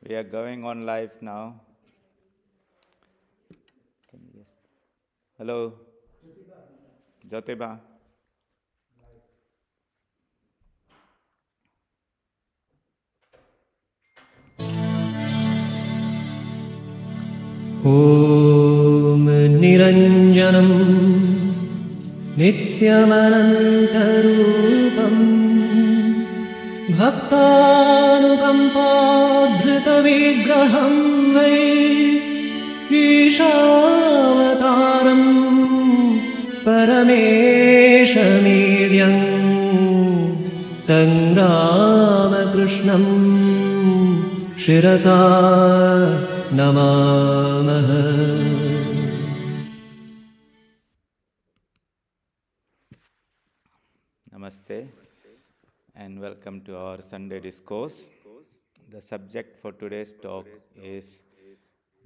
We are going on live now. Yes. Hello, Jyotiba. ॐ निरञ्जनम् नित्यमनन्तरूपम् भक्तानुकम्पाधृतविग्रहं वै ईशावतारम् परमेशमीड्यम् तं रामकृष्णं शिरसा नमामः. Namaste and welcome to our Sunday discourse. The subject for today's talk is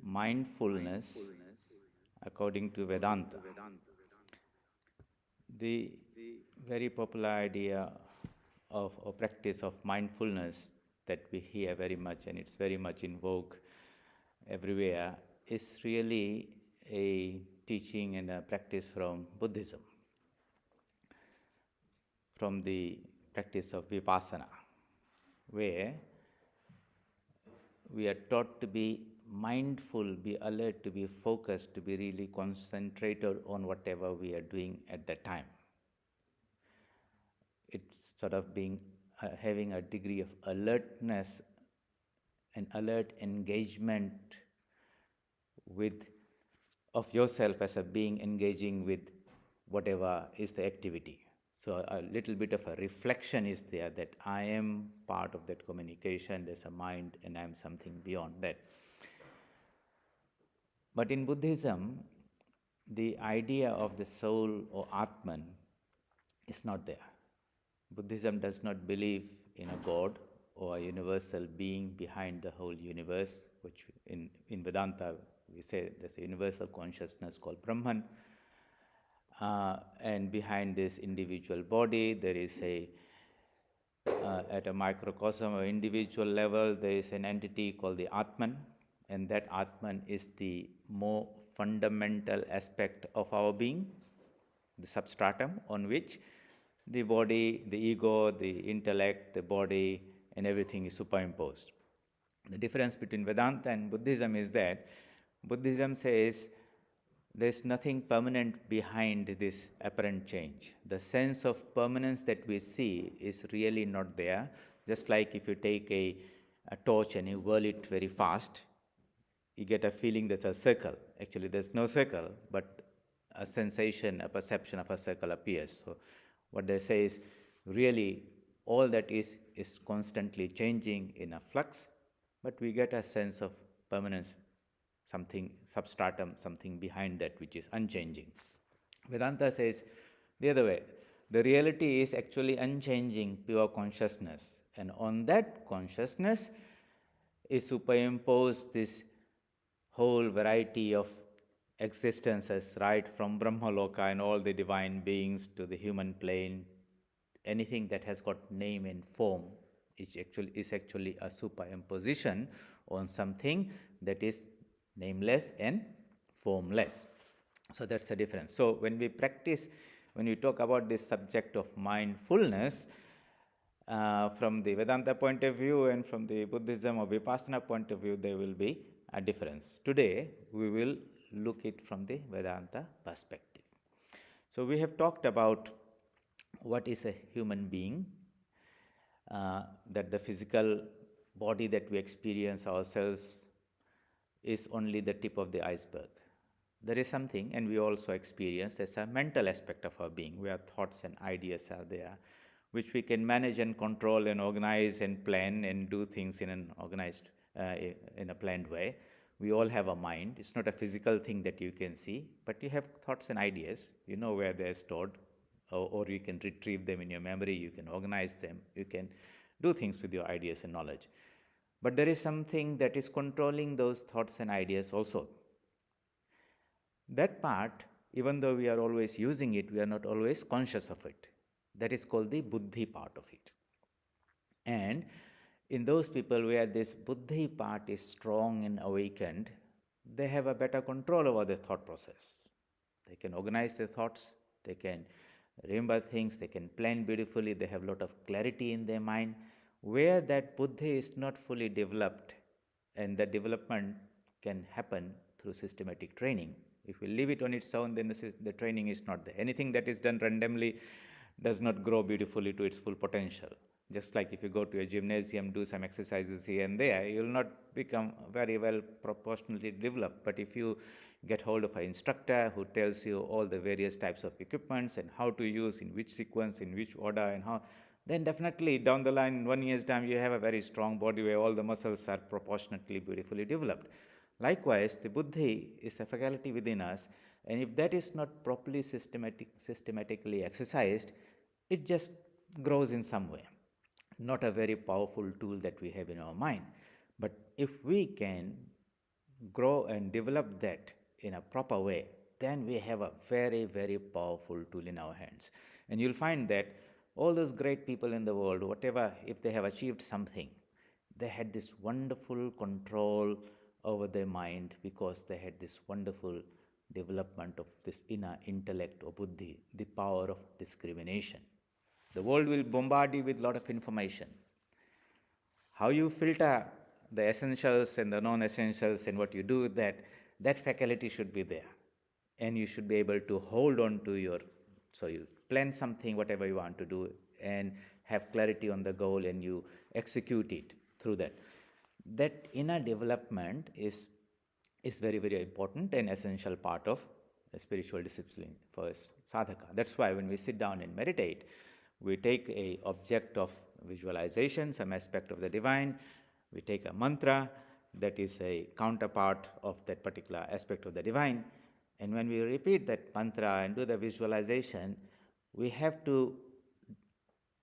mindfulness according to Vedanta. The very popular idea of or practice of mindfulness that we hear very much, and it's very much in vogue everywhere, is really a teaching and a practice from Buddhism, from the practice of Vipassana, where we are taught to be mindful, be alert, to be focused, to be really concentrated on whatever we are doing at that time. It's sort of being having a degree of alertness and alert engagement with of yourself as a being engaging with whatever is the activity. So a little bit of a reflection is there that I am part of that communication, there's a mind and I am something beyond that. But in Buddhism, the idea of the soul or Atman is not there. Buddhism does not believe in a God or a universal being behind the whole universe, which in Vedanta we say there's a universal consciousness called Brahman. And behind this individual body, there is at a microcosm or individual level, there is an entity called the Atman, and that Atman is the more fundamental aspect of our being, the substratum on which the body, the ego, the intellect, the body, and everything is superimposed. The difference between Vedanta and Buddhism is that Buddhism says there's nothing permanent behind this apparent change. The sense of permanence that we see is really not there. Just like if you take a torch and you whirl it very fast, you get a feeling there's a circle. Actually, there's no circle, but a sensation, a perception of a circle appears. So what they say is really all that is constantly changing in a flux, but we get a sense of permanence, something substratum, something behind that which is unchanging. Vedanta says the other way. The reality is actually unchanging, pure consciousness. And on that consciousness is superimposed this whole variety of existences, right from Brahmaloka and all the divine beings to the human plane. Anything that has got name and form is actually a superimposition on something that is nameless and formless. So that's the difference. So when we talk about this subject of mindfulness, from the Vedanta point of view and from the Buddhism or Vipassana point of view, there will be a difference. Today, we will look it from the Vedanta perspective. So we have talked about what is a human being, that the physical body that we experience ourselves is only the tip of the iceberg. There is something, and we also experience, there's a mental aspect of our being, where thoughts and ideas are there, which we can manage and control and organize and plan and do things in an organized, in a planned way. We all have a mind. It's not a physical thing that you can see, but you have thoughts and ideas. You know where they're stored, or you can retrieve them in your memory, you can organize them, you can do things with your ideas and knowledge. But there is something that is controlling those thoughts and ideas also. That part, even though we are always using it, we are not always conscious of it. That is called the buddhi part of it. And In those people where this buddhi part is strong and awakened, they have a better control over their thought process. They can organize their thoughts, they can remember things, they can plan beautifully, they have a lot of clarity in their mind. Where that buddhi is not fully developed, and the development can happen through systematic training. If we leave it on its own, then the training is not there. Anything that is done randomly does not grow beautifully to its full potential. Just like if you go to a gymnasium, do some exercises here and there, you will not become very well proportionally developed. But if you get hold of an instructor who tells you all the various types of equipments and how to use, in which sequence, in which order, and how, then definitely down the line, in 1 year's time, you have a very strong body where all the muscles are proportionately beautifully developed. Likewise, the buddhi is a faculty within us, and if that is not properly systematically exercised, it just grows in some way. Not a very powerful tool that we have in our mind. But if we can grow and develop that in a proper way, then we have a very, very powerful tool in our hands. And you'll find that all those great people in the world, whatever, if they have achieved something, they had this wonderful control over their mind because they had this wonderful development of this inner intellect or buddhi, the power of discrimination. The world will bombard you with a lot of information. How you filter the essentials and the non-essentials and what you do with that, that faculty should be there. And you should be able to hold on to your, so you plan something, whatever you want to do, and have clarity on the goal and you execute it through that. That inner development is very, very important and essential part of a spiritual discipline for sadhaka. That's why when we sit down and meditate, we take a object of visualization, some aspect of the divine, we take a mantra that is a counterpart of that particular aspect of the divine, and when we repeat that mantra and do the visualization, we have to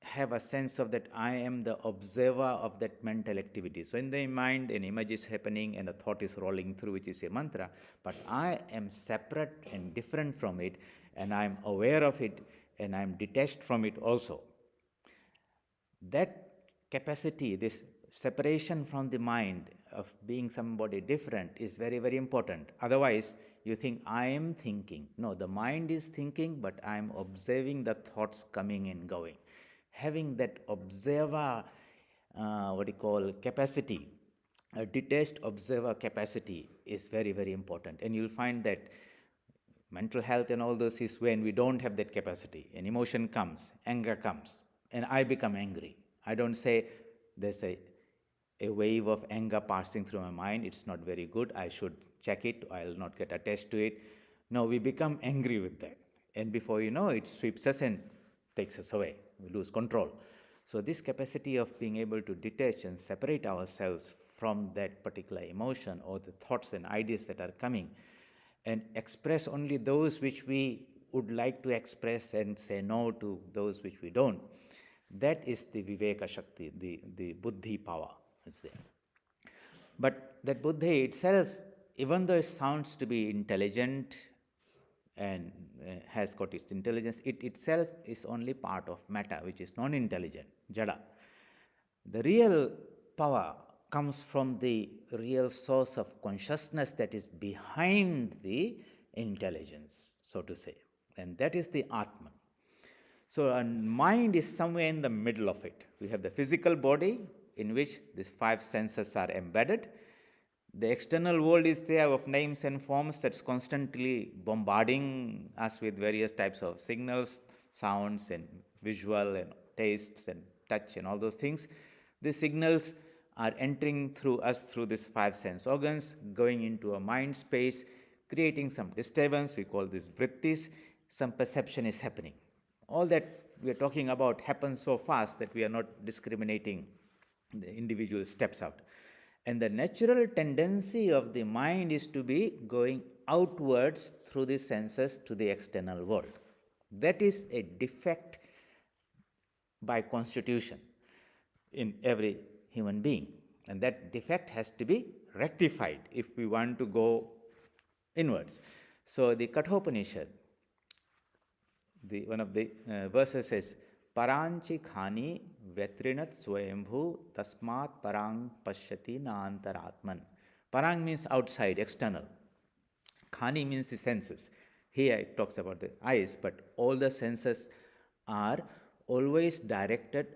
have a sense of that I am the observer of that mental activity. So in the mind, an image is happening and a thought is rolling through, which is a mantra, but I am separate and different from it, and I am aware of it, and I am detached from it also. That capacity, this separation from the mind of being somebody different is very, very important. Otherwise, you think, I am thinking. No, the mind is thinking, but I am observing the thoughts coming and going. Having that observer, capacity, a detached observer capacity is very, very important. And you'll find that mental health and all this is when we don't have that capacity. An emotion comes, anger comes, and I become angry. I don't say there's a wave of anger passing through my mind, it's not very good, I should check it, I'll not get attached to it. No, we become angry with that. And before you know, it sweeps us and takes us away. We lose control. So this capacity of being able to detach and separate ourselves from that particular emotion or the thoughts and ideas that are coming, and express only those which we would like to express and say no to those which we don't. That is the Viveka Shakti, the Buddhi power is there. But that Buddhi itself, even though it sounds to be intelligent and has got its intelligence, it itself is only part of matter, which is non-intelligent, jada. The real power comes from the real source of consciousness that is behind the intelligence, so to say, and that is the Atman. So our mind is somewhere in the middle of it. We have the physical body in which these 5 senses are embedded. The external world is there of names and forms that's constantly bombarding us with various types of signals, sounds and visual and tastes and touch and all those things. These signals are entering through us through these 5 sense organs, going into a mind space, creating some disturbance, we call this vrittis, some perception is happening. All that we are talking about happens so fast that we are not discriminating the individual steps out. And the natural tendency of the mind is to be going outwards through the senses to the external world. That is a defect by constitution in every human being. And that defect has to be rectified if we want to go inwards. So the Kathopanishad, one of the verses says, Paranchi khani Vyatrinat Swayambhu Tasmat Parang Pashyati Na Antaratman. Parang means outside, external. Khani means the senses. Here it talks about the eyes, but all the senses are always directed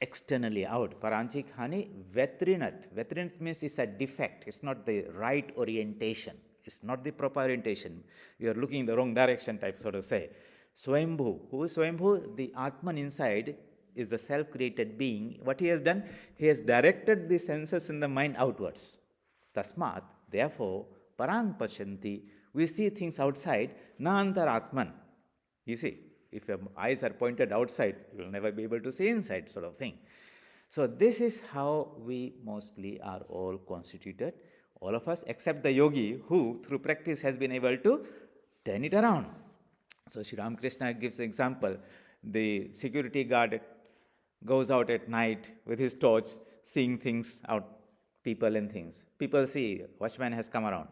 externally out. Paranchi Khani Vetrinat. Vetrinat means it's a defect. It's not the right orientation. It's not the proper orientation. You are looking in the wrong direction type, sort of say. Swayambhu. Who is Swayambhu? The Atman inside is the self-created being. What he has done? He has directed the senses in the mind outwards. Tasmat, therefore, Parang Pashanti, we see things outside, na antaratman. You see, if your eyes are pointed outside, you will never be able to see inside, sort of thing. So this is how we mostly are all constituted, all of us, except the yogi who, through practice, has been able to turn it around. So Sri Ramakrishna gives the example. The security guard goes out at night with his torch, seeing things out, people and things. People see, watchman has come around.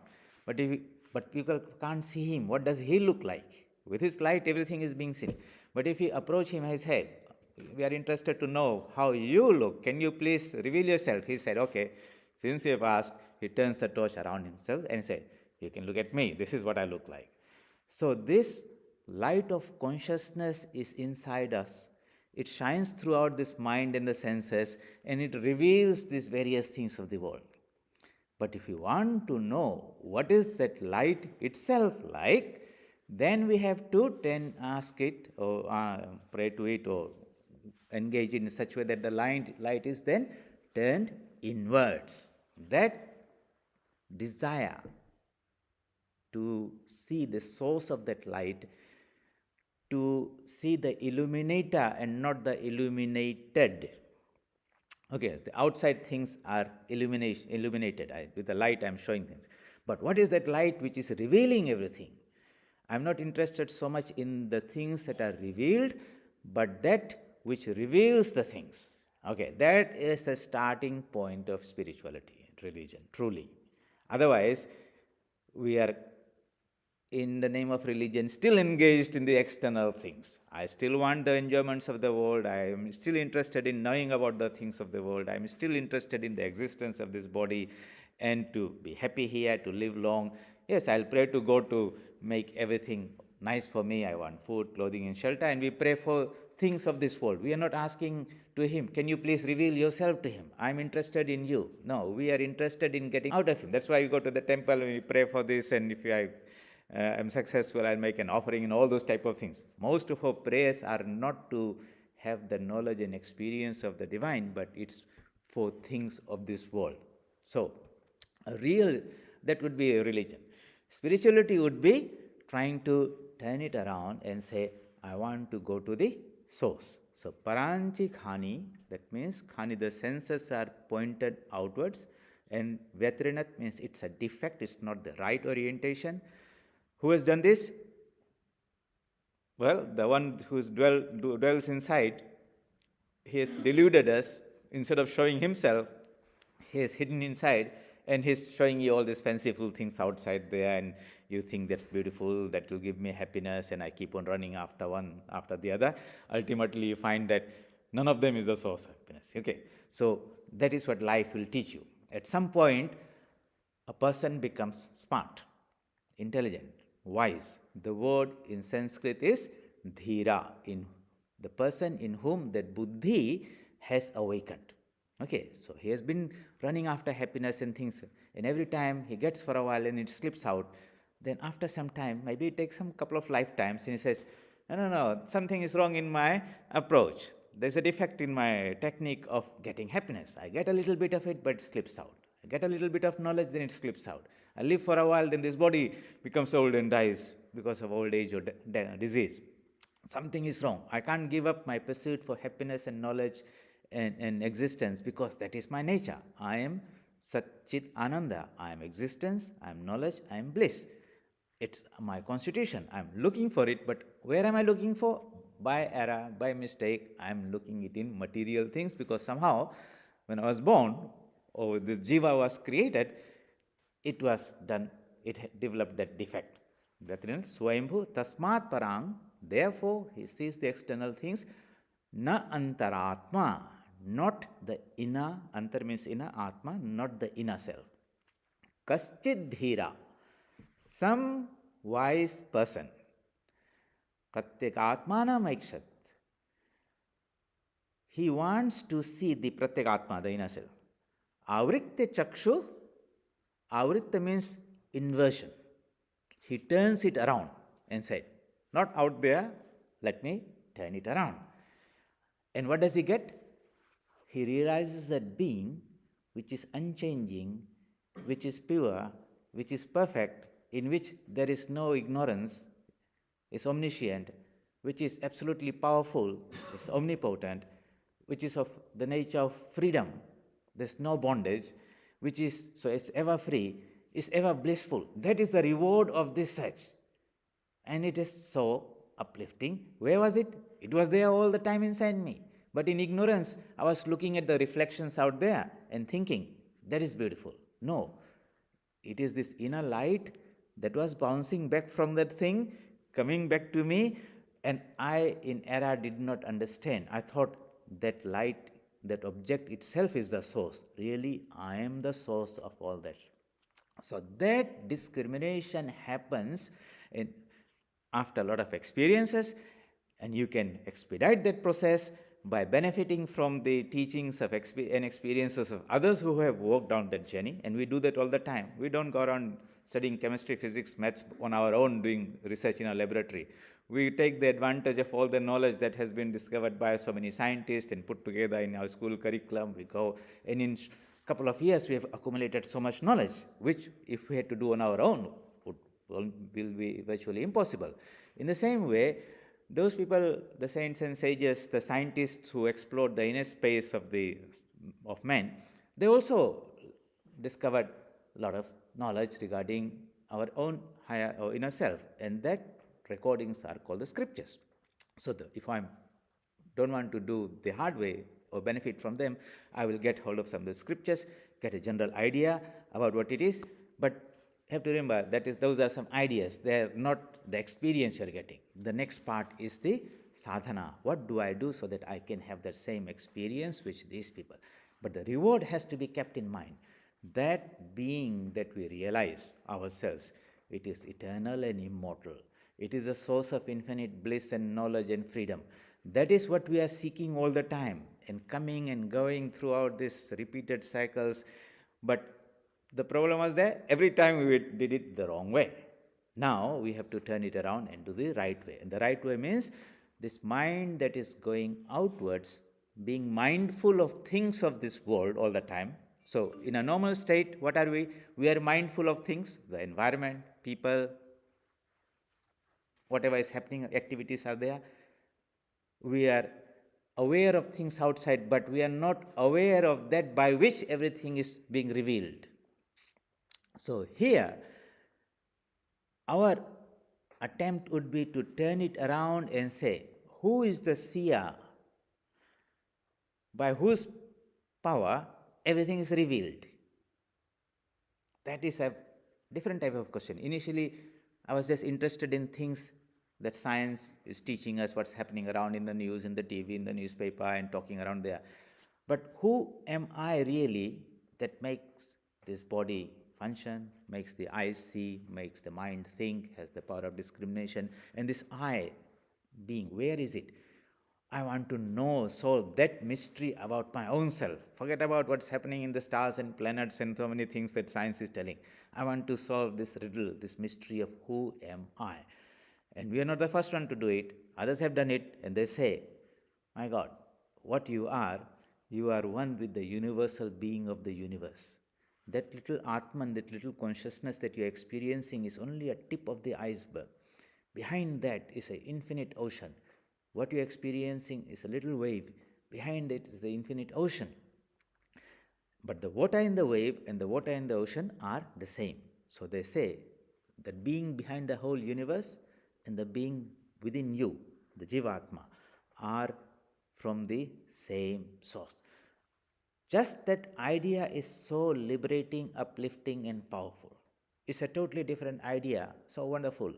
But people can't see him. What does he look like? With his light, everything is being seen. But if you approach him, he said, we are interested to know how you look. Can you please reveal yourself? He said, okay. Since you have asked, he turns the torch around himself and said, you can look at me. This is what I look like. So this light of consciousness is inside us. It shines throughout this mind and the senses, and it reveals these various things of the world. But if you want to know what is that light itself like, then we have to ask it or pray to it or engage in such a way that the light is then turned inwards. That desire to see the source of that light, to see the illuminator and not the illuminated. Okay, the outside things are illuminated. With the light I am showing things. But what is that light which is revealing everything? I am not interested so much in the things that are revealed, but that which reveals the things. Okay, that is the starting point of spirituality and religion, truly. Otherwise, we are, in the name of religion, still engaged in the external things. I still want the enjoyments of the world. I am still interested in knowing about the things of the world. I am still interested in the existence of this body and to be happy here, to live long. Yes, I'll pray to God to make everything nice for me. I want food, clothing, and shelter. And we pray for things of this world. We are not asking to Him, can you please reveal yourself to Him? I'm interested in you. No, we are interested in getting out of Him. That's why you go to the temple and we pray for this, and if I am successful, I'll make an offering, and all those type of things. Most of our prayers are not to have the knowledge and experience of the divine, but it's for things of this world. So, that would be a religion. Spirituality would be trying to turn it around and say, I want to go to the source. So, Paranchi Khani, that means Khani, the senses are pointed outwards, and Vyatrinat means it's a defect, it's not the right orientation. Who has done this? Well, the one who dwells inside, he has deluded us. Instead of showing himself, he is hidden inside, and he's showing you all these fanciful things outside there, and you think that's beautiful, that will give me happiness, and I keep on running after one after the other. Ultimately, you find that none of them is the source of happiness. Okay, so that is what life will teach you. At some point, a person becomes smart, intelligent, wise. The word in Sanskrit is dhira, in the person in whom that buddhi has awakened. Okay, so he has been running after happiness and things, and every time he gets for a while and it slips out, then after some time, maybe it takes some couple of lifetimes, and he says, no, something is wrong in my approach. There's a defect in my technique of getting happiness. I get a little bit of it, but it slips out. I get a little bit of knowledge, then it slips out. I live for a while, then this body becomes old and dies because of old age or disease. Something is wrong. I can't give up my pursuit for happiness and knowledge and existence, because that is my nature. I am Satchit Ananda. I am existence, I am knowledge, I am bliss. It's my constitution. I am looking for it, but where am I looking for? By error, by mistake, I am looking it in material things, because somehow when I was born, or this jiva was created, it was done, it developed that defect. That means Swayambhu Tasmat Parang, therefore he sees the external things, na antaratma, not the inner, antar means inner, Atma, not the inner self. Kaschid dhira, some wise person, pratyek atmanam aikshat, he wants to see the pratyek atma, the inner self. Avritte chakshu, avritta means inversion. He turns it around and said, not out there, let me turn it around. And what does he get? He realizes that being which is unchanging, which is pure, which is perfect, in which there is no ignorance, is omniscient, which is absolutely powerful, is omnipotent, which is of the nature of freedom, there's no bondage, which is, so it's ever free, is ever blissful. That is the reward of this search. And it is so uplifting. Where was it? It was there all the time inside me. But in ignorance, I was looking at the reflections out there and thinking, that is beautiful. No, it is this inner light that was bouncing back from that thing, coming back to me, and I, in error, did not understand. I thought that light, that object itself is the source. Really, I am the source of all that. So that discrimination happens after a lot of experiences, and you can expedite that process by benefiting from the teachings of and experiences of others who have walked down that journey. And we do that all the time. We don't go around studying chemistry, physics, maths on our own, doing research in a laboratory. We take the advantage of all the knowledge that has been discovered by so many scientists and put together in our school curriculum. We go, and in a couple of years, we have accumulated so much knowledge, which if we had to do on our own, will be virtually impossible. In the same way, those people, the saints and sages, the scientists who explored the inner space of man, they also discovered a lot of knowledge regarding our own higher or inner self, and that recordings are called the scriptures. So if I don't want to do the hard way or benefit from them, I will get hold of some of the scriptures, get a general idea about what it is, but have to remember that those are some ideas. They are not the experience you are getting. The next part is the sadhana. What do I do so that I can have that same experience which these people? But the reward has to be kept in mind. That being that we realize ourselves, it is eternal and immortal. It is a source of infinite bliss and knowledge and freedom. That is what we are seeking all the time, and coming and going throughout these repeated cycles. But the problem was that every time we did it the wrong way. Now we have to turn it around and do the right way. And the right way means this mind that is going outwards, being mindful of things of this world all the time. So in a normal state, what are we? We are mindful of things, the environment, people, whatever is happening, activities are there. We are aware of things outside, but we are not aware of that by which everything is being revealed. So here, our attempt would be to turn it around and say, who is the seer by whose power everything is revealed? That is a different type of question. Initially, I was just interested in things that science is teaching us, what's happening around in the news, in the TV, in the newspaper, and talking around there. But who am I really that makes this body function, makes the eyes see, makes the mind think, has the power of discrimination, and this I being, where is it? I want to know, solve that mystery about my own self. Forget about what's happening in the stars and planets and so many things that science is telling. I want to solve this riddle, this mystery of who am I? And we are not the first one to do it. Others have done it, and they say, my God, what you are one with the universal being of the universe. That little Atman, that little consciousness that you are experiencing is only a tip of the iceberg. Behind that is an infinite ocean. What you are experiencing is a little wave. Behind it is the infinite ocean. But the water in the wave and the water in the ocean are the same. So they say that being behind the whole universe and the being within you, the Jivatma, are from the same source. Just that idea is so liberating, uplifting, and powerful. It's a totally different idea, so wonderful,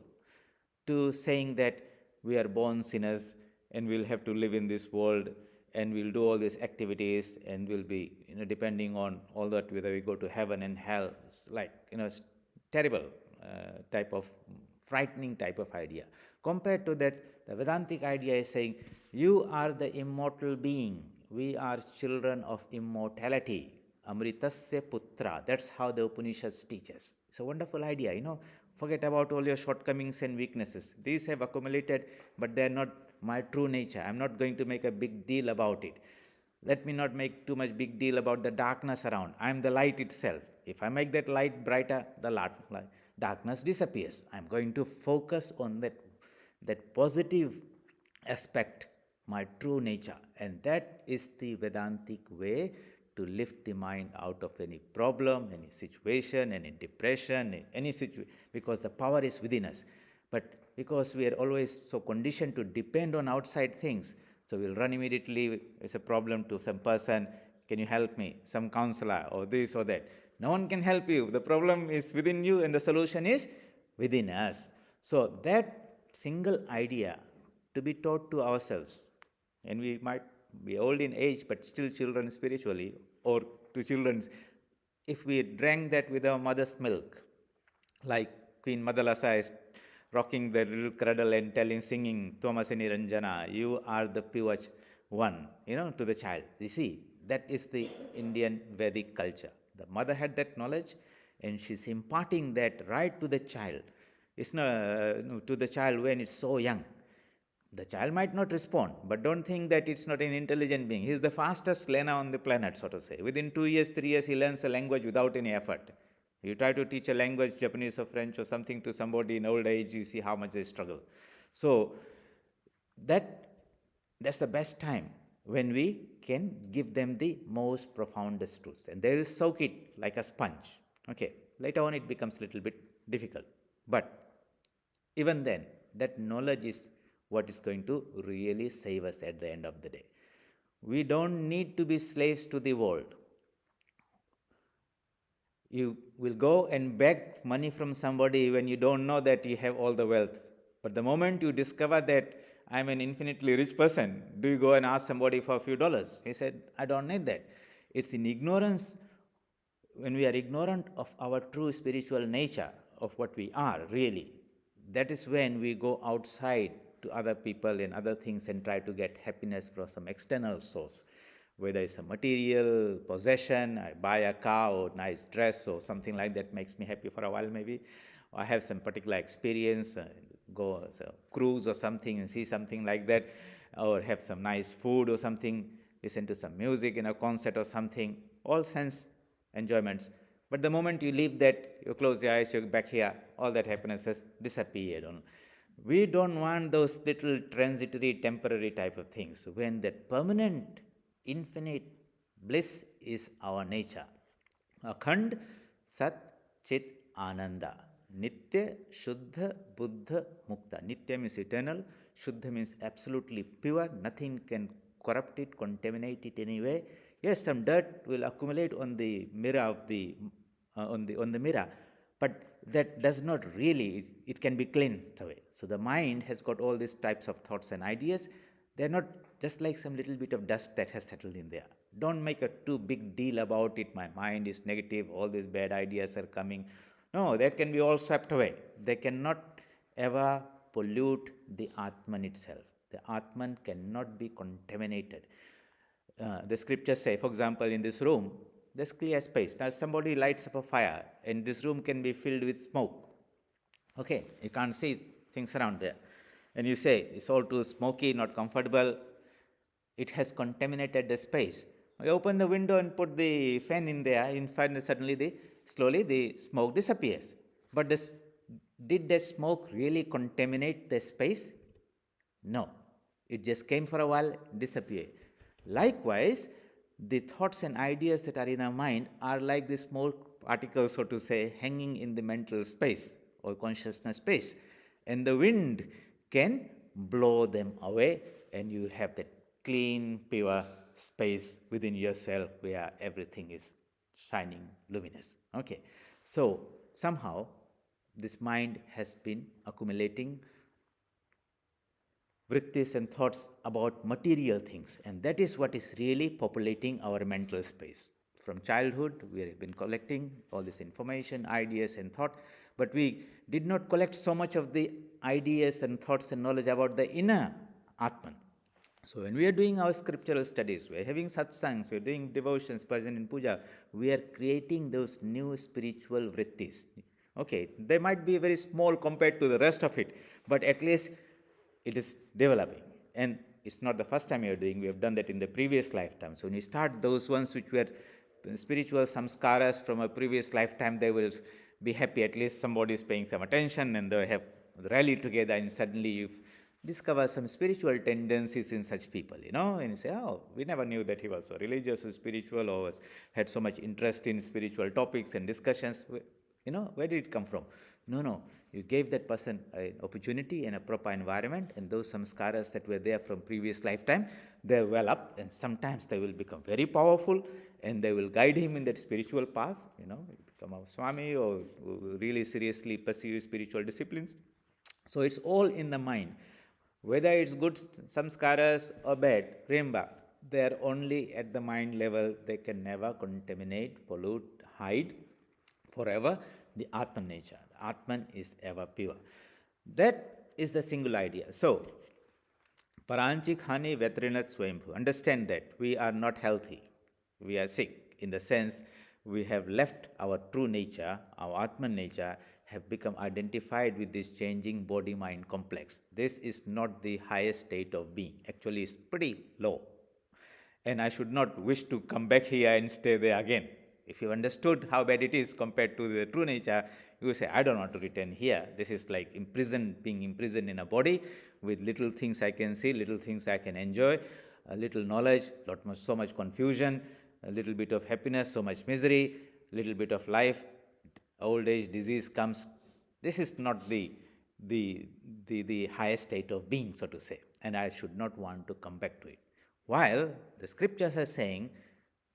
to saying that we are born sinners and we'll have to live in this world and we'll do all these activities, and we'll be, depending on all that, whether we go to heaven and hell. It's like, it's terrible type of frightening type of idea. Compared to that, the Vedantic idea is saying, you are the immortal being. We are children of immortality. Amritasya putra. That's how the Upanishads teach us. It's a wonderful idea, Forget about all your shortcomings and weaknesses. These have accumulated, but they are not my true nature. I'm not going to make a big deal about it. Let me not make too much big deal about the darkness around. I'm the light itself. If I make that light brighter, the darkness disappears. I'm going to focus on that positive aspect, my true nature. And that is the Vedantic way to lift the mind out of any problem, any situation, any depression, any situation, because the power is within us. But because we are always so conditioned to depend on outside things, so we'll run immediately, it's a problem to some person, can you help me, some counselor, or this or that. No one can help you. The problem is within you, and the solution is within us. So that single idea to be taught to ourselves, and we might be old in age but still children spiritually, or to children, if we drank that with our mother's milk, like Queen Madalasa is rocking the little cradle and singing Thomasini Niranjana, you are the pure one, to the child. You see, that is the Indian Vedic culture. The mother had that knowledge, and she's imparting that right to the child. It's not to the child when it's so young. The child might not respond, but don't think that it's not an intelligent being. He's the fastest learner on the planet, so to say. Within 2 years, 3 years, he learns a language without any effort. You try to teach a language, Japanese or French or something, to somebody in old age, you see how much they struggle. So that's the best time when we can give them the most profoundest truths. And they will soak it like a sponge. Okay. Later on, it becomes a little bit difficult. But even then, that knowledge is what is going to really save us at the end of the day. We don't need to be slaves to the world. You will go and beg money from somebody when you don't know that you have all the wealth. But the moment you discover that I'm an infinitely rich person, do you go and ask somebody for a few dollars? He said, I don't need that. It's in ignorance, when we are ignorant of our true spiritual nature, of what we are really. That is when we go outside to other people and other things and try to get happiness from some external source. Whether it's a material possession, I buy a car or nice dress or something like that makes me happy for a while maybe. Or I have some particular experience, go as a cruise or something and see something like that, or have some nice food or something, listen to some music in a concert or something, all sense enjoyments. But the moment you leave that, you close your eyes, you're back here, all that happiness has disappeared. We don't want those little transitory, temporary type of things. When that permanent, infinite bliss is our nature. Akhand Sat Chit Ananda. Nitya Shuddha Buddha Mukta. Nitya means eternal. Shuddha means absolutely pure. Nothing can corrupt it, contaminate it anyway. Yes, some dirt will accumulate on the mirror of the on the mirror, but that does not really, it can be cleaned away. So the mind has got all these types of thoughts and ideas. They're not just like some little bit of dust that has settled in there. Don't make a too big deal about it. My mind is negative, all these bad ideas are coming. No, that can be all swept away. They cannot ever pollute the Atman itself. The Atman cannot be contaminated. The scriptures say, for example, in this room, there's clear space. Now, if somebody lights up a fire, and this room can be filled with smoke. Okay, you can't see things around there. And you say, it's all too smoky, not comfortable. It has contaminated the space. You open the window and put the fan in there, in fact, suddenly slowly the smoke disappears. But did the smoke really contaminate the space? No. It just came for a while, disappeared. Likewise, the thoughts and ideas that are in our mind are like the small particles, so to say, hanging in the mental space or consciousness space. And the wind can blow them away, and you will have that clean, pure space within yourself where everything is shining, luminous. Okay. So, somehow, this mind has been accumulating vrittis and thoughts about material things, and that is what is really populating our mental space. From childhood, we have been collecting all this information, ideas, and thought, but we did not collect so much of the ideas and thoughts and knowledge about the inner Atman. So when we are doing our scriptural studies, we are having satsangs, we are doing devotions, bhajan and puja, we are creating those new spiritual vrittis. Okay, they might be very small compared to the rest of it, but at least it is developing. And it's not the first time you are doing, we have done that in the previous lifetime. So when you start those ones which were spiritual samskaras from a previous lifetime, they will be happy, at least somebody is paying some attention, and they have rallied together, and suddenly you discover some spiritual tendencies in such people, and you say, oh, we never knew that he was so religious or spiritual, or had so much interest in spiritual topics and discussions. Where did it come from? No, you gave that person an opportunity and a proper environment, and those samskaras that were there from previous lifetime, they well up, and sometimes they will become very powerful, and they will guide him in that spiritual path, become a Swami, or really seriously pursue spiritual disciplines. So it's all in the mind. Whether it's good samskaras or bad, remember, they are only at the mind level. They can never contaminate, pollute, hide forever the Atman nature. The Atman is ever pure. That is the single idea. So, Paranchi Khani Vetrinat Swayambhu. Understand that we are not healthy. We are sick, in the sense we have left our true nature, our Atman nature, have become identified with this changing body-mind complex. This is not the highest state of being. Actually, it's pretty low. And I should not wish to come back here and stay there again. If you understood how bad it is compared to the true nature, you will say, I don't want to return here. This is like being imprisoned in a body with little things I can see, little things I can enjoy, a little knowledge, so much confusion, a little bit of happiness, so much misery, little bit of life, old age, disease comes. This is not the highest state of being, so to say, and I should not want to come back to it. While the scriptures are saying,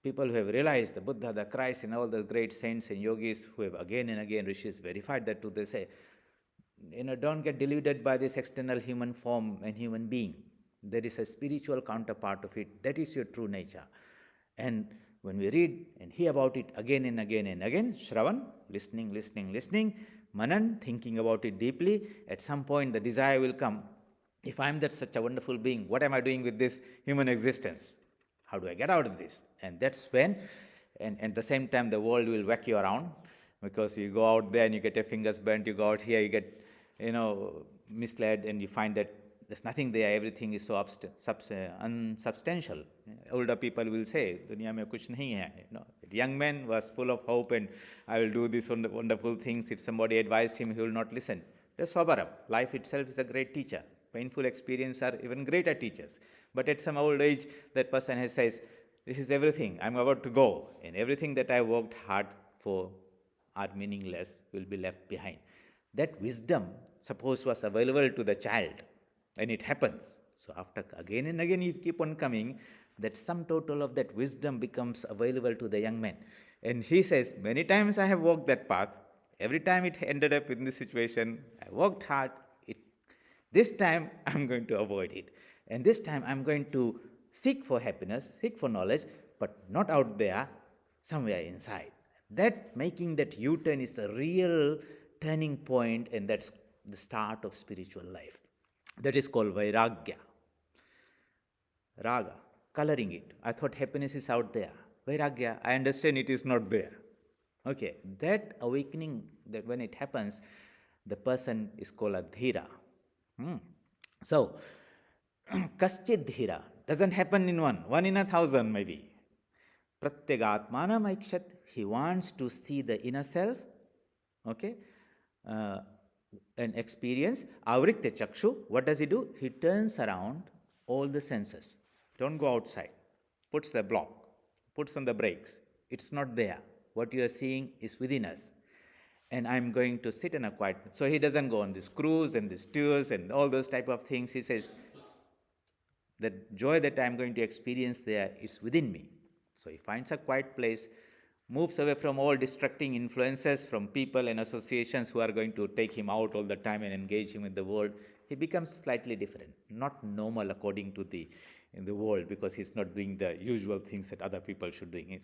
people who have realized the Buddha, the Christ, and all the great saints and yogis who have again and again, rishis, verified that truth, they say, don't get deluded by this external human form and human being. There is a spiritual counterpart of it. That is your true nature. And when we read and hear about it again and again and again, Shravan, listening, Manan, thinking about it deeply, at some point the desire will come, if I am that such a wonderful being, what am I doing with this human existence? How do I get out of this? And that's when, and at the same time, the world will whack you around, because you go out there and you get your fingers burnt, you go out here, you get, misled, and you find that there's nothing there, everything is so unsubstantial. Older people will say, Duniya mein kuch nahi hai. Young man was full of hope, and I will do these wonderful things. If somebody advised him, he will not listen. Just sober up. Life itself is a great teacher. Painful experiences are even greater teachers. But at some old age, that person says, this is everything, I'm about to go, and everything that I worked hard for are meaningless, will be left behind. That wisdom, suppose, was available to the child, and it happens. So after again and again you keep on coming, that sum total of that wisdom becomes available to the young man. And he says, many times I have walked that path, every time it ended up in this situation, I worked hard, this time I'm going to avoid it. And this time I'm going to seek for happiness, seek for knowledge, but not out there, somewhere inside. That making that U-turn is the real turning point, and that's the start of spiritual life. That is called Vairagya. Raga, coloring it. I thought happiness is out there. Vairagya, I understand it is not there. Okay, that awakening, that when it happens, the person is called a dhira. So, kaschid dhira doesn't happen in one in 1,000 maybe. Pratyagatmanam aikshat, he wants to see the inner self, okay, and experience. Avritya chakshu, what does he do? He turns around all the senses. Don't go outside. Puts the block, puts on the brakes. It's not there. What you are seeing is within us. And I'm going to sit in a quiet. So he doesn't go on these cruise and these tours and all those type of things. He says, the joy that I'm going to experience there is within me. So he finds a quiet place, moves away from all distracting influences from people and associations who are going to take him out all the time and engage him in the world. he becomes slightly different, not normal according to the in the world, because he's not doing the usual things that other people should doing.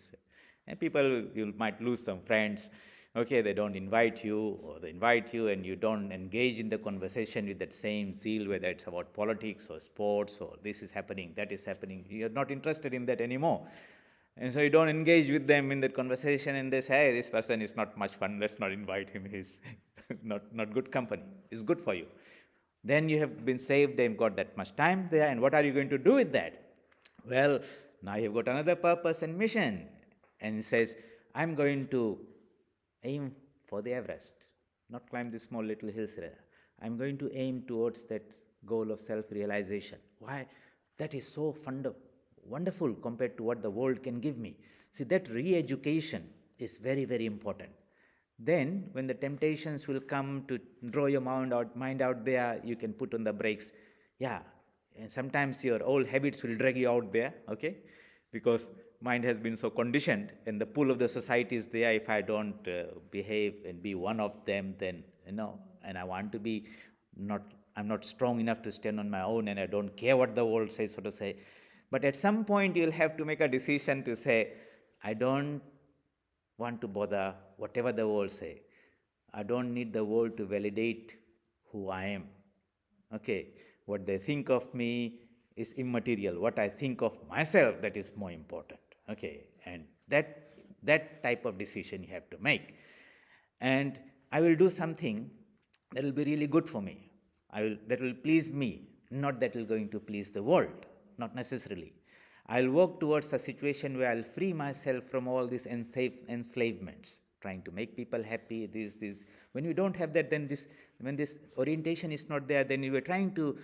And people, you might lose some friends. Okay, they don't invite you, or they invite you and you don't engage in the conversation with that same zeal, whether it's about politics or sports or this is happening, that is happening. You're not interested in that anymore. And so you don't engage with them in that conversation, and they say, hey, this person is not much fun, let's not invite him, he's not good company. It's good for you. Then you have been saved and got that much time there, and what are you going to do with that? Well, now you've got another purpose and mission. And he says, I'm going to aim for the Everest, not climb the small little hills there. I'm going to aim towards that goal of self-realization. Why? That is so wonderful compared to what the world can give me. See, that re-education is very, very important. Then, when the temptations will come to draw your mind out there, you can put on the brakes. Yeah, and sometimes your old habits will drag you out there, okay? Because mind has been so conditioned, and the pull of the society is there. If I don't behave and be one of them, then, and I want to be I'm not strong enough to stand on my own, and I don't care what the world says, so to say. But at some point, you'll have to make a decision to say, I don't want to bother whatever the world say. I don't need the world to validate who I am. Okay, what they think of me is immaterial. What I think of myself, that is more important. Okay, and that type of decision you have to make. And I will do something that will be really good for me. That will please me, not that will going to please the world, not necessarily. I'll work towards a situation where I'll free myself from all these enslavements, trying to make people happy. This. When you don't have that, then when this orientation is not there, then you are trying to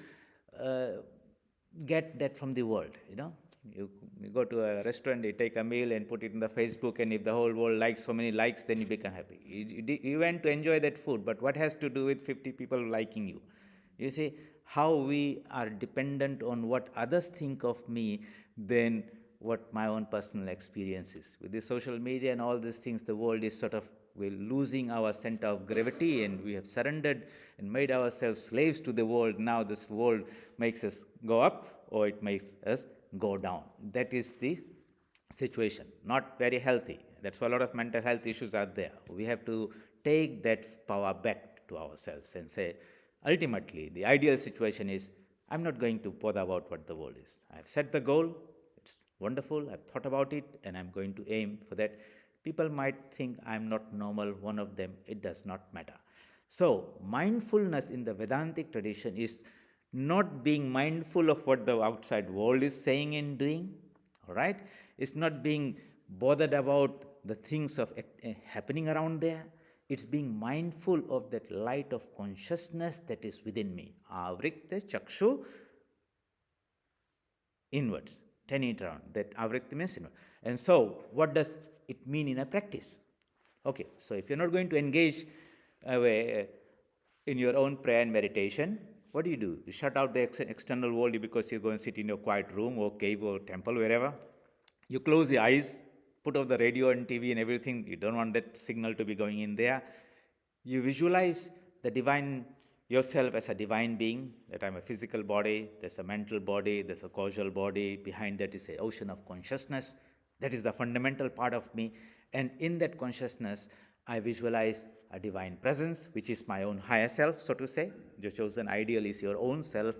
get that from the world. You go to a restaurant, you take a meal and put it in the Facebook, and if the whole world likes so many likes, then you become happy. You went to enjoy that food, but what has to do with 50 people liking you? You see how we are dependent on what others think of me than what my own personal experience is. With the social media and all these things, the world is we're losing our center of gravity, and we have surrendered and made ourselves slaves to the world. Now this world makes us go up, or it makes us go down. That is the situation. Not very healthy. That's why a lot of mental health issues are there. We have to take that power back to ourselves and say, ultimately, the ideal situation is, I'm not going to bother about what the world is. I've set the goal, it's wonderful, I've thought about it, and I'm going to aim for that. People might think I'm not normal, one of them, it does not matter. So, mindfulness in the Vedantic tradition is not being mindful of what the outside world is saying and doing, all right? It's not being bothered about the things of happening around there. It's being mindful of that light of consciousness that is within me. Avrikta chakshu, inwards, turn it around. That avrikta means inward. And so, what does it mean in a practice? Okay, so if you're not going to engage in your own prayer and meditation, what do? You shut out the external world because you go and sit in your quiet room or cave or temple, wherever. You close your eyes, put off the radio and TV and everything. You don't want that signal to be going in there. You visualize the divine yourself as a divine being, that I'm a physical body, there's a mental body, there's a causal body, behind that is an ocean of consciousness. That is the fundamental part of me. And in that consciousness, I visualize a divine presence, which is my own higher self, so to say. Your chosen ideal is your own self,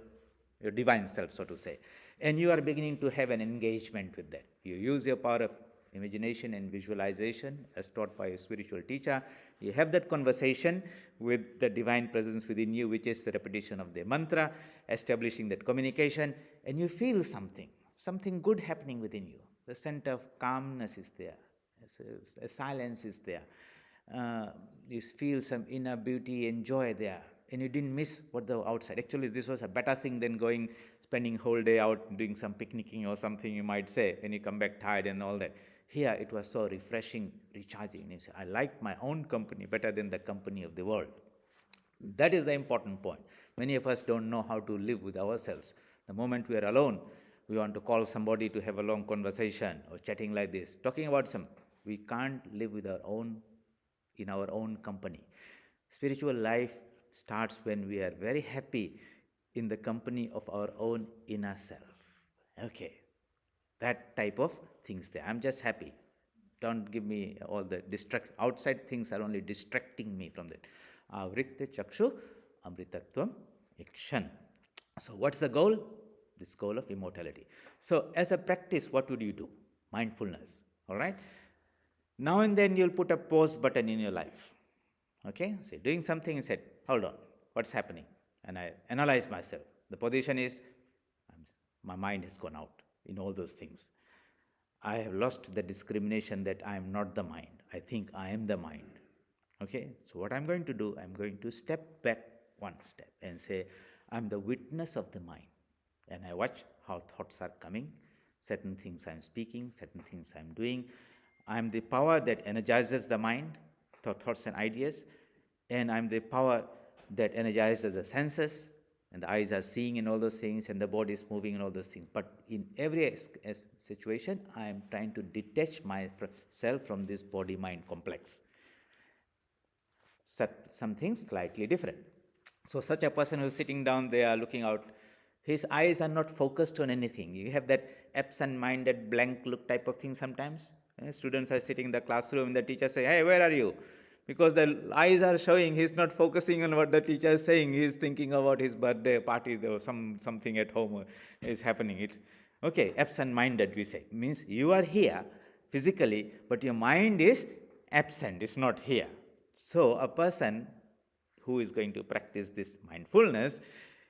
your divine self, so to say. And you are beginning to have an engagement with that. You use your power of imagination and visualization as taught by a spiritual teacher. You have that conversation with the divine presence within you, which is the repetition of the mantra, establishing that communication, and you feel something good happening within you. The center of calmness is there, a silence is there. You feel some inner beauty and joy there, and you didn't miss what the outside. Actually, this was a better thing than spending whole day out doing some picnicking or something, you might say, when you come back tired and all that. Here, it was so refreshing, recharging. You say, I like my own company better than the company of the world. That is the important point. Many of us don't know how to live with ourselves. The moment we are alone, we want to call somebody to have a long conversation or chatting like this, talking about we can't live with in our own company. Spiritual life starts when we are very happy in the company of our own inner self. Okay, that type of things there. I'm just happy. Don't give me all the outside things are only distracting me from that. Avritta chakshu amritatvam ikshan. So what's the goal? This goal of immortality. So as a practice, what would you do? Mindfulness. All right. Now and then you'll put a pause button in your life. Okay, so doing something and said, hold on, what's happening? And I analyze myself. The position is, my mind has gone out in all those things. I have lost the discrimination that I am not the mind. I think I am the mind. Okay, so what I'm going to do, I'm going to step back one step and say, I'm the witness of the mind. And I watch how thoughts are coming, certain things I'm speaking, certain things I'm doing. I'm the power that energizes the mind, thoughts and ideas, and I'm the power that energizes the senses, and the eyes are seeing and all those things, and the body is moving and all those things. But in every situation, I am trying to detach myself from this body-mind complex. Something slightly different. So such a person who is sitting down there looking out, his eyes are not focused on anything. You have that absent-minded blank look type of thing sometimes. Students are sitting in the classroom and the teacher say, hey, where are you? Because the eyes are showing he's not focusing on what the teacher is saying. He's thinking about his birthday party or something at home is happening. It's okay, absent-minded we say. Means you are here physically, but your mind is absent. It's not here. So a person who is going to practice this mindfulness,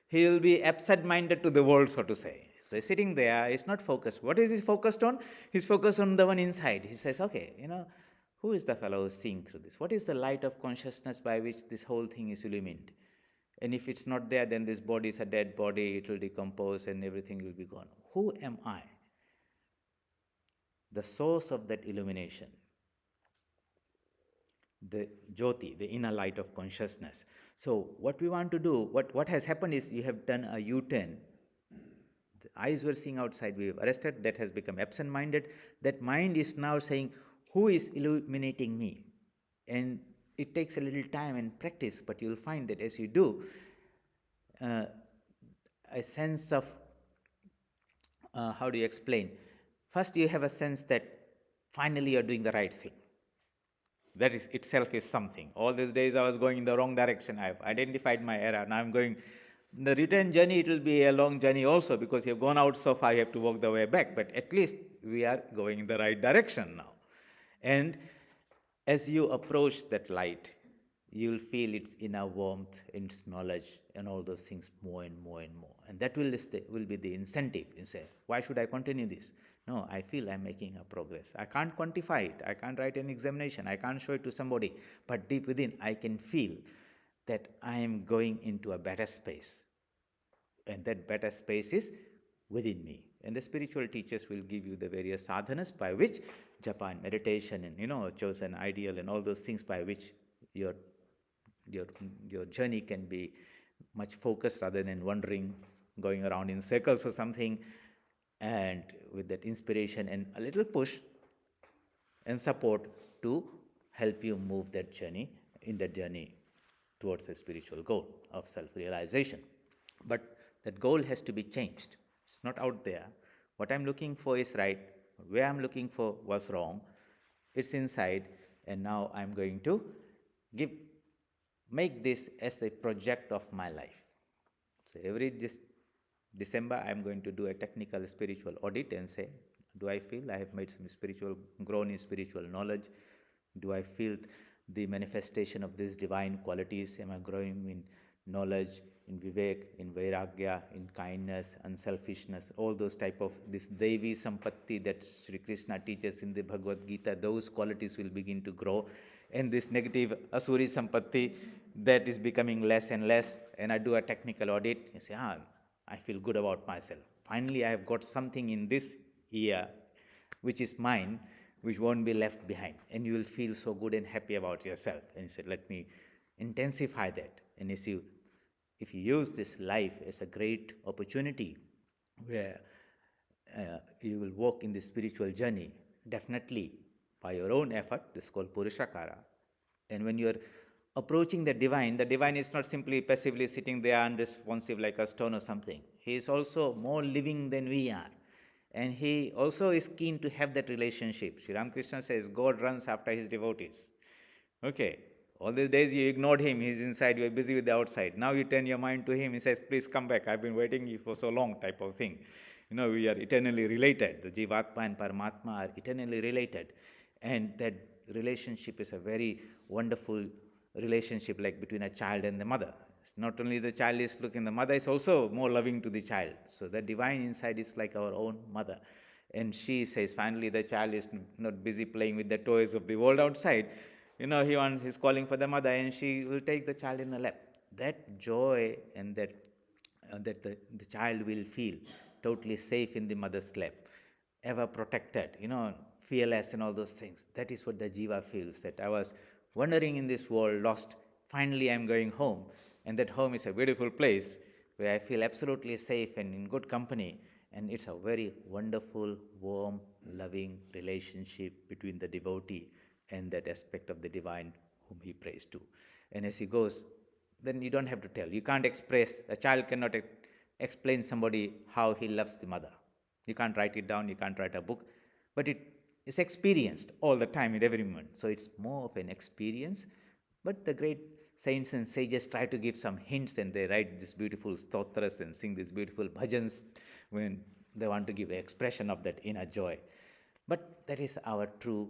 he will be absent-minded to the world, so to say. So he's sitting there, he's not focused. What is he focused on? He's focused on the one inside. He says, okay, who is the fellow who's seeing through this? What is the light of consciousness by which this whole thing is illumined? And if it's not there, then this body is a dead body, it will decompose and everything will be gone. Who am I? The source of that illumination. The jyoti, the inner light of consciousness. So what we want to do, what has happened is you have done a U-turn. The eyes were seeing outside, we have arrested, that has become absent-minded. That mind is now saying, who is illuminating me? And it takes a little time and practice, but you'll find that as you do, a sense of, how do you explain? First you have a sense that finally you're doing the right thing. That is itself is something. All these days I was going in the wrong direction. I've identified my error. Now I'm going. The return journey, it will be a long journey also, because you've gone out so far, you have to walk the way back. But at least we are going in the right direction now. And as you approach that light, you will feel its inner warmth, its knowledge, and all those things more and more and more. And that will be the incentive. You say, why should I continue this? No, I feel I'm making a progress. I can't quantify it. I can't write an examination. I can't show it to somebody. But deep within, I can feel that I am going into a better space. And that better space is within me. And the spiritual teachers will give you the various sadhanas by which japa and meditation and, chosen ideal and all those things by which your journey can be much focused rather than wandering, going around in circles or something. And with that inspiration and a little push and support to help you move that journey, towards a spiritual goal of self-realization. But that goal has to be changed. It's not out there. What I'm looking for is right. Where I'm looking for was wrong. It's inside, and now I'm going to make this as a project of my life. So every December, I'm going to do a technical spiritual audit and say, do I feel I have made some grown in spiritual knowledge? Do I feel the manifestation of these divine qualities? Am I growing in knowledge, in vivek, in vairagya, in kindness, unselfishness, all those type of this Devi Sampatti that Sri Krishna teaches in the Bhagavad Gita, those qualities will begin to grow. And this negative Asuri Sampatti, that is becoming less and less. And I do a technical audit, you say, I feel good about myself. Finally, I have got something in this year which is mine, which won't be left behind. And you will feel so good and happy about yourself. And you say, let me intensify that. And if you use this life as a great opportunity where you will walk in the spiritual journey, definitely by your own effort, this is called Purushakara. And when you're approaching the divine is not simply passively sitting there unresponsive like a stone or something. He is also more living than we are. And he also is keen to have that relationship. Sri Ramakrishna says, God runs after his devotees. Okay, all these days you ignored him, he's inside, you're busy with the outside. Now you turn your mind to him, he says, please come back, I've been waiting you for so long, type of thing. We are eternally related. The Jivatma and Paramatma are eternally related. And that relationship is a very wonderful relationship, like between a child and the mother. It's not only the child is looking, the mother is also more loving to the child. So the divine inside is like our own mother. And she says, finally, the child is not busy playing with the toys of the world outside. He's calling for the mother, and she will take the child in the lap. That joy and that the child will feel totally safe in the mother's lap, ever protected, fearless and all those things. That is what the jiva feels, that I was wandering in this world, lost. Finally, I'm going home. And that home is a beautiful place where I feel absolutely safe and in good company. And it's a very wonderful, warm, loving relationship between the devotee and that aspect of the divine whom he prays to. And as he goes, then you don't have to tell. You can't express, a child cannot explain somebody how he loves the mother. You can't write it down, you can't write a book, but it is experienced all the time in every moment. So it's more of an experience. But the great saints and sages try to give some hints, and they write these beautiful stotras and sing these beautiful bhajans when they want to give an expression of that inner joy. But that is our true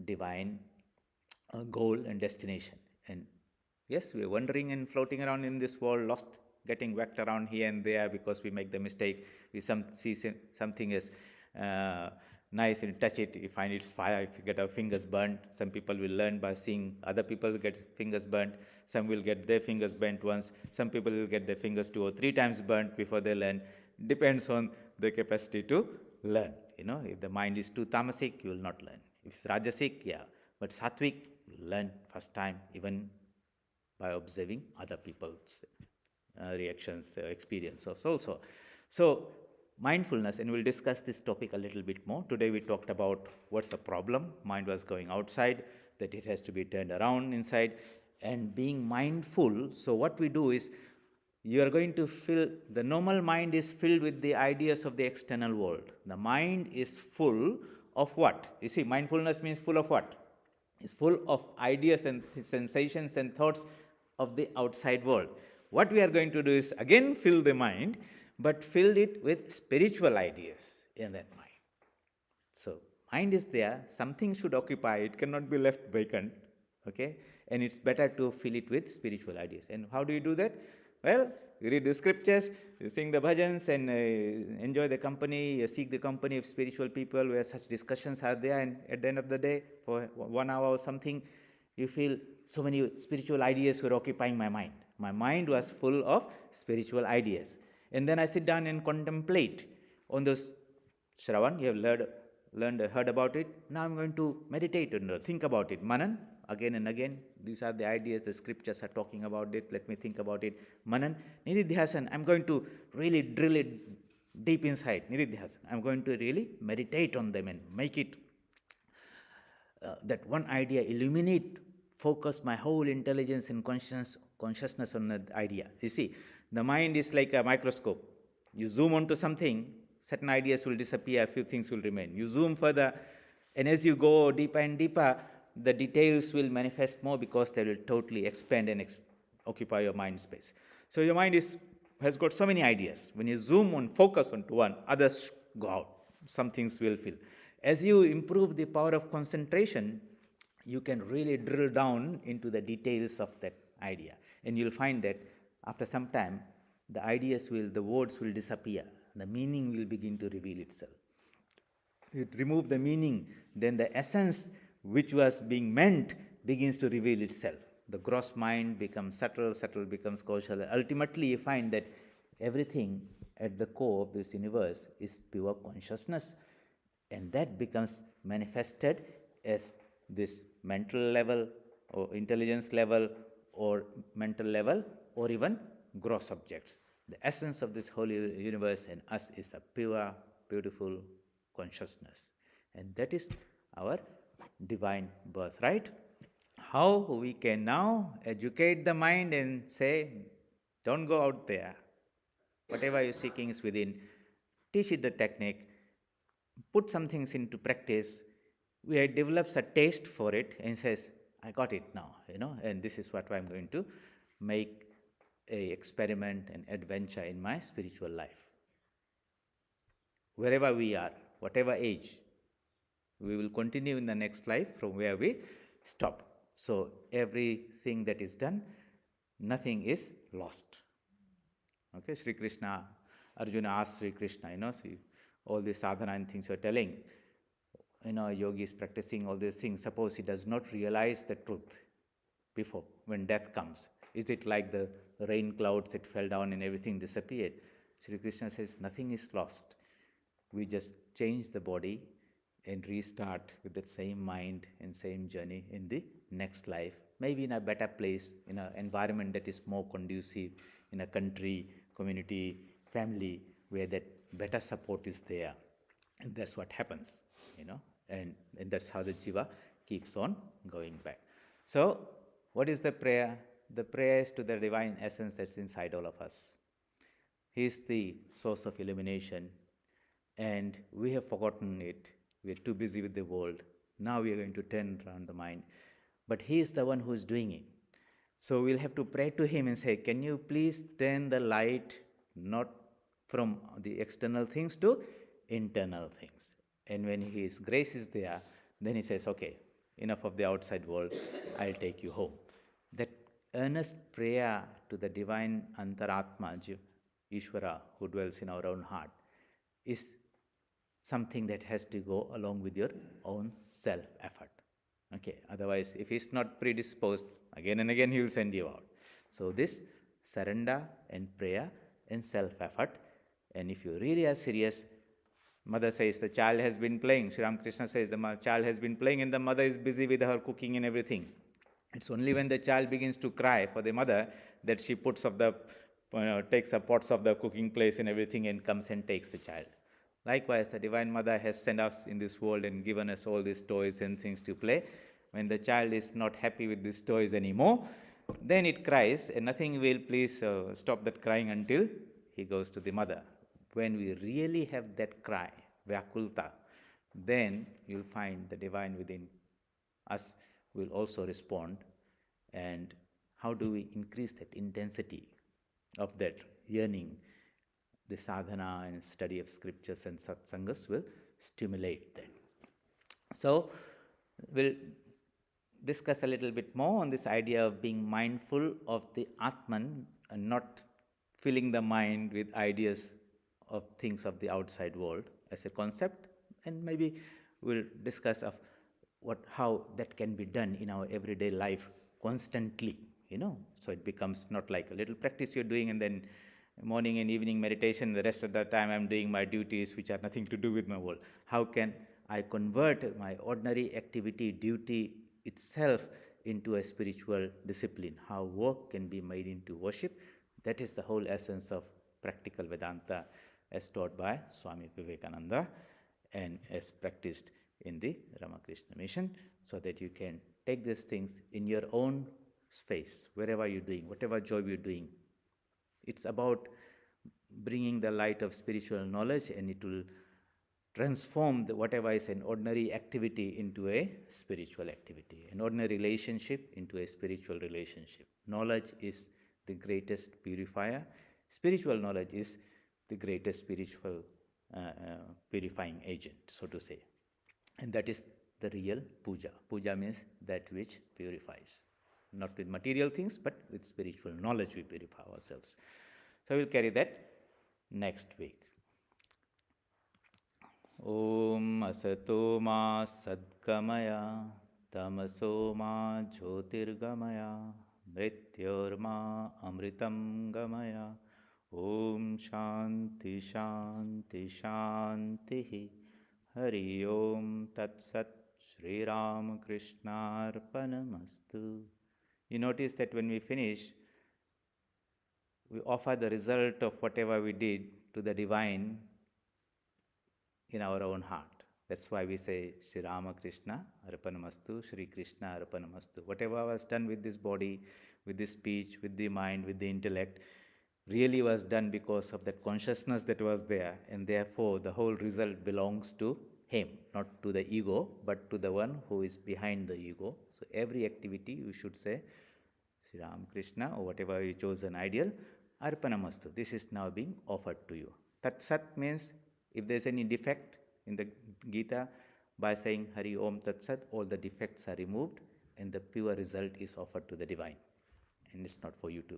divine goal and destination. And yes, we are wandering and floating around in this world, lost, getting whacked around here and there because we make the mistake. We see something as nice and touch it, you find it's fire, if you get our fingers burnt. Some people will learn by seeing other people get fingers burnt. Some will get their fingers burnt once. Some people will get their fingers 2 or 3 times burnt before they learn. Depends on the capacity to learn. If the mind is too tamasic, you will not learn. If it's rajasic, yeah. But sattvic, you learn first time, even by observing other people's reactions, experiences also. So mindfulness, and we'll discuss this topic a little bit more. Today we talked about what's the problem. Mind was going outside, that it has to be turned around inside, and being mindful. So what we do is, you are going to fill, the normal mind is filled with the ideas of the external world. The mind is full of what? You see, mindfulness means full of what? It's full of ideas and sensations and thoughts of the outside world. What we are going to do is again fill the mind, but fill it with spiritual ideas in that mind. So mind is there, something should occupy, it cannot be left vacant, okay? And it's better to fill it with spiritual ideas. And how do you do that? Well, you read the scriptures, you sing the bhajans, and enjoy the company, you seek the company of spiritual people where such discussions are there, and at the end of the day, for 1 hour or something, you feel so many spiritual ideas were occupying my mind. My mind was full of spiritual ideas. And then I sit down and contemplate on those Shravan, you have heard about it. Now I'm going to meditate and think about it. Manan, again and again. These are the ideas, the scriptures are talking about it. Let me think about it. Manan, Nididhyasan, I'm going to really drill it deep inside. Nididhyasan, I'm going to really meditate on them and make it, that one idea, illuminate, focus my whole intelligence and consciousness on that idea. You see, the mind is like a microscope. You zoom onto something, certain ideas will disappear, a few things will remain. You zoom further, and as you go deeper and deeper, the details will manifest more because they will totally expand and occupy your mind space. So your mind has got so many ideas. When you zoom on, focus onto one, others go out. Some things will fill. As you improve the power of concentration, you can really drill down into the details of that idea. And you'll find that after some time, the words will disappear. The meaning will begin to reveal itself. You remove the meaning, then the essence which was being meant begins to reveal itself. The gross mind becomes subtle, subtle becomes causal. Ultimately, you find that everything at the core of this universe is pure consciousness, and that becomes manifested as this mental level or intelligence level or mental level or even gross objects. The essence of this whole universe and us is a pure, beautiful consciousness, and that is our divine birthright. how we can now educate the mind and say, don't go out there. Whatever you're seeking is within. Teach it the technique, put some things into practice. We develops a taste for it and says, I got it now, and this is what I'm going to make a experiment and adventure in my spiritual life. Wherever we are, whatever age, we will continue in the next life from where we stop. So everything that is done, nothing is lost. Okay, Sri Krishna, Arjuna asked Sri Krishna, see, all these sadhana and things you're telling, a yogi is practicing all these things. Suppose he does not realize the truth before, when death comes. Is it like the rain clouds that fell down and everything disappeared? Sri Krishna says, nothing is lost. We just change the body and restart with the same mind and same journey in the next life. Maybe in a better place, in an environment that is more conducive, in a country, community, family, where that better support is there. And that's what happens, and that's how the jiva keeps on going back. So, what is the prayer? The prayer is to the divine essence that's inside all of us. He is the source of illumination, and we have forgotten it. We are too busy with the world. Now we are going to turn around the mind. But He is the one who is doing it. So we'll have to pray to Him and say, can you please turn the light not from the external things to internal things? And when His grace is there, then He says, okay, enough of the outside world, I'll take you home. That earnest prayer to the divine Antaratma, Ishvara, who dwells in our own heart, is something that has to go along with your own self-effort. Okay, otherwise, if he's not predisposed, again and again he will send you out. So this surrender and prayer and self-effort, and if you really are serious, mother says the child has been playing. Sri Ramakrishna says the child has been playing and the mother is busy with her cooking and everything. It's only when the child begins to cry for the mother that she puts up the, takes the pots of the cooking place and everything and comes and takes the child. Likewise, the Divine Mother has sent us in this world and given us all these toys and things to play. When the child is not happy with these toys anymore, then it cries, and nothing will please stop that crying until he goes to the mother. When we really have that cry, Vyakulta, then you'll find the divine within us will also respond. And how do we increase that intensity of that yearning? The sadhana and study of scriptures and satsangas will stimulate that. So, we'll discuss a little bit more on this idea of being mindful of the Atman and not filling the mind with ideas of things of the outside world as a concept, and maybe we'll discuss of how that can be done in our everyday life constantly, so it becomes not like a little practice you're doing and then morning and evening meditation, the rest of the time I'm doing my duties which are nothing to do with my world. How can I convert my ordinary activity, duty itself into a spiritual discipline? How work can be made into worship? That is the whole essence of practical Vedanta as taught by Swami Vivekananda and as practiced in the Ramakrishna mission, so that you can take these things in your own space, wherever you're doing, whatever job you're doing. It's about bringing the light of spiritual knowledge, and it will transform whatever is an ordinary activity into a spiritual activity, an ordinary relationship into a spiritual relationship. Knowledge is the greatest purifier. Spiritual knowledge is the greatest spiritual purifying agent, so to say. And that is the real puja. Puja means that which purifies. Not with material things, but with spiritual knowledge we purify ourselves. So we'll carry that next week. Om asato ma sadgamaya tamaso ma jyotirgamaya mrityorma amritam gamaya. Om shanti shanti shanti. Hari Om Tat Sat. Shri Ram Krishna Arpanamastu. You notice that when we finish, we offer the result of whatever we did to the divine in our own heart. That's why we say Sri Ramakrishna Arpanamastu, Sri Krishna Arpanamastu. Whatever was done with this body, with this speech, with the mind, with the intellect, really was done because of that consciousness that was there, and therefore the whole result belongs to him, not to the ego, but to the one who is behind the ego. So every activity you should say Sri Ram Krishna or whatever you chose an ideal, Arpanamastu. This is now being offered to you. Tat Sat means if there's any defect in the Gita, by saying Hari Om Tat Sat, all the defects are removed and the pure result is offered to the divine. And it's not for you to